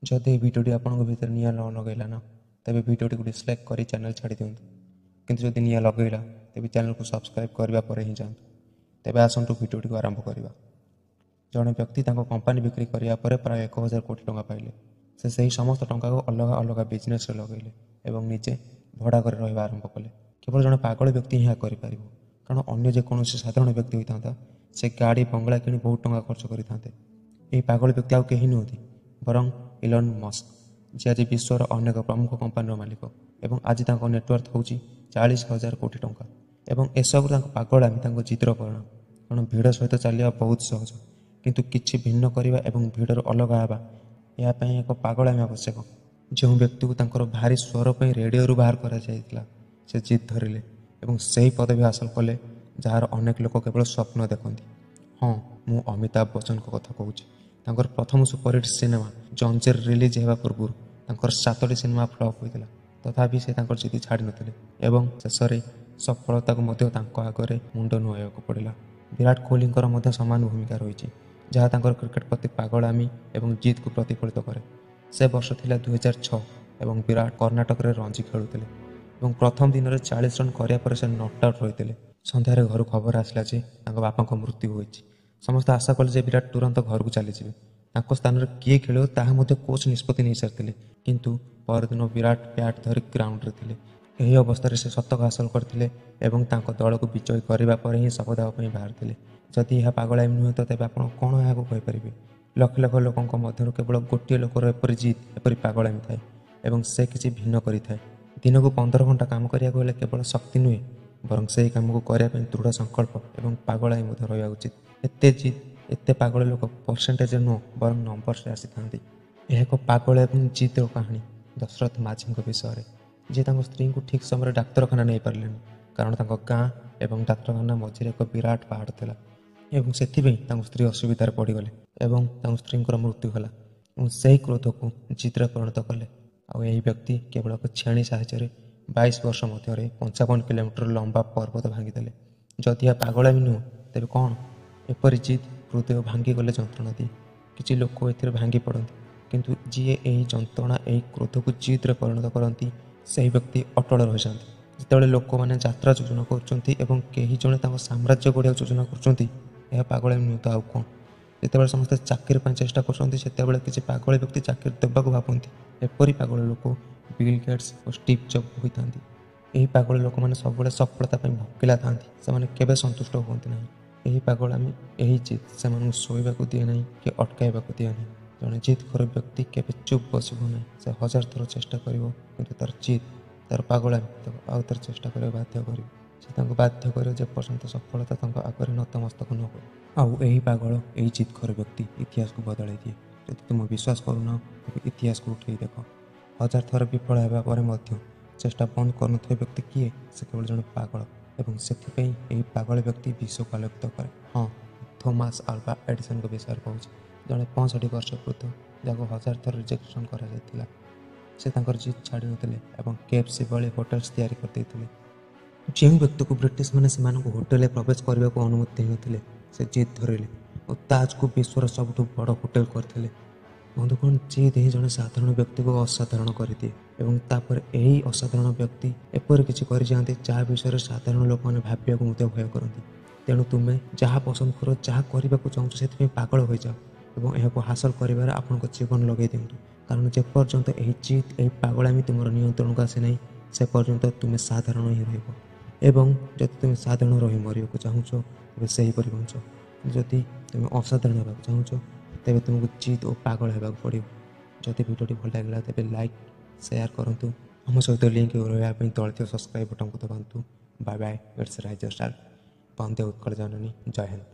जदि भिडियोटी आपंक भितर निआ न लगेगा ना तेज भिडियोटी को डिसलाइक कर चैनल छाड़ी दिंतु किंतु जदि निआ लगेगा तेज चैनल को सब्सक्राइब करने पर ही जातु तेज आसतु भिडियोटी को आरंभ करवा। जड़े व्यक्ति कंपानी बिक्री करने पर प्राय 1000 कोटी टंका पाइले से सही समस्त टंका को अलग अलग बिजनेस लगेले और निजे भड़ा कर रहा आरंभ कले। केवल जड़े पागल व्यक्ति ही कर कारण अन्य जेकोसी साधारण व्यक्ति होता था से गाड़ी बंगला कि बहुत टंका खर्च करते। यही पागल व्यक्ति आउ कहीं नुहति बरं इलन मस्क जी आज विश्वर अनेक प्रमुख कंपानी मालिक और आज नेटवर्थ हूँ 40,000 कोटी टंका एवं एसबू पागलामी जिद्र परिणाम। कारण भिड़ सहित चलवा बहुत सहज किंतु किछि भिन्न करवा और भिड़र अलग हवा यापाई एक पागलामी आवश्यक। जो व्यक्ति को भारी स्वर पर रेडियो बाहर कर जिद धरिले और से पदवी हासिल कले जार अनेक लोक केवल स्वप्न देखती। हाँ मु अमिताभ बच्चन को कथा कहूँ प्रथम सुपरहिट सिनेमा जंजीर रिलीज होगा पूर्व 7टी सिनेमा फ्लॉप होता तथापि से जिद छाड़ी नथिले एवं शेष में सफलता को आगे मुंड नुआइवा पड़ा। विराट कोहली सामान भूमिका रही जहाँ क्रिकेट प्रति पागलामी और जिद को प्रतिफलित करे। से वर्ष थिला 2006 और विराट कर्णाटक में रणजी खेलुते और प्रथम दिन में 40 रन कराया से नॉट आउट रही। सन्धार घर खबर आसला बापा को मृत्यु होती। समस्त आशा कले विराट तुरंत घर को चली जाए स्थान में किए खेल ताहा कोच निष्पत्ति नहीं सारी किंतु परदिन विराट बैट धरी ग्राउंड में थे। यही अवस्था से शतक हासिल करते दल को विजयी करने पर ही शपथ देवाई बाहर जदि यह पागलामी नुहे तो तेज आप कौन यहाँ कहींपर। लक्ष लक्ष लोकों मध्य केवल गोटे लोकर एपरी जिद एपरी पागलामी थाए और से किसी भिन्न करें। दिन को 15 घंटा काम कराया केवल शक्ति नुहे बरं से काम को करने दृढ़ संकल्प और पागलामी रहा उचित। एत जिद एत पागल लोक परसेंटेज नुह बरं नंबर से आसी था। यह एक पागल और जिद्र कहानी दशरथ माझी विषय जी स्त्री को ठीक समय डाक्तखाना नहीं पारे कारण गाँ और डाक्तखाना मझे एक विराट पहाड़ था और से स्त्री असुविधार पड़गले और स्त्री मृत्यु है। से क्रोध को जिद्र परिणत कले आई व्यक्ति केवल एक छेणी साहाय्य 22 वर्ष मध्य 55 किलोमीटर लंबा पर्वत भांगीदे। जदि यह पागलामी नुह तेज कौन एपरी जिद हृदय भांगीगले जंत्रणा दिए किसी लोक ए भांगी पड़ती किंतु जी यही जंत्रणा यही क्रोध को जिद्रे परिणत करती से व्यक्ति अटल रही जाती। जिते लोक मैंने यात्रा योजना करी जड़े साम्राज्य गढ़िया योजना कर पागलामी नुह तो आउ कौन। जिते समस्त चाकरी चेष्टा कर किसी पागल व्यक्ति चाकरी देवाक भावती एपरी पागल लोक बिल गेट्स और स्टीव जॉब होता। यही पागल लोक मैंने सब सफलता भकिला था से संतुष्ट होती ना। यही पागलामी यही जिद से शोवा दिए ना कि अटकाइवा दिए ना। जड़े जिदखोर व्यक्ति केवे चुप बसब ना से 1000 थर चेष्टा कर तार जिद तार पागलामी आउ तार चेष्टा कर बाध्य कर बाध्य कर जेपर्यंत सफलता आगे नतमस्तक न हो। आउ यही पागल यही जिदखोर व्यक्ति इतिहास को बदल दिए। यदि तुम विश्वास करूना तेज इतिहास को उठे देख 1000 थर विफल होगा चेष्टा बंद कर व्यक्ति किए से केवल जड़े पागल और से यही पागल व्यक्ति विश्व को आलोकित करे। हाँ थॉमस अल्वा एडिसन के विषय कहूँ जड़े 65 वर्ष वृद्ध जहाँ 1000 थर रिजेक्शन कर जिद छाड़ी नथिले और KFC भली होटेल्स तैयारी करते। जो व्यक्ति को ब्रिटिश मैंने होटेल प्रवेश करने को अनुमति देते से जिद धरिले और ताज को विश्वर सबुठ बड़ होटेल करते। बंधुगण जिद ही जड़े साधारण व्यक्ति को असाधारण करदिए और तापर यही असाधारण व्यक्ति एपरि किसी कर जाते जहाँ विषय साधारण लोक मैंने भाविया भय करती। तेणु तुम्हें जहाँ पसंद कर जहाँ करने को चाहूँ से पागल हो जाओ और यह हासिल कर आपण जीवन लगे दिंतु कारण जेपर्यंत यही जिद यही पागलामी तुम नियंत्रण को आसे ना से पर्यंत तुम्हें साधारण ही रही जदि तुम साधारण रही मरिया चाहूँ तेज से ही बंच जदि तुम असाधारण होगा चाहूँ तेज तुमको जिद और पागल होगा पड़ो। जदि भिडियोटी भल लगे तेज लाइक शेयर करूँ आम सहित लिंक रही तले सब्सक्राइब बटन को दबातु। Bye bye it's riser star वंदे उत्कल जननी जय हिंद।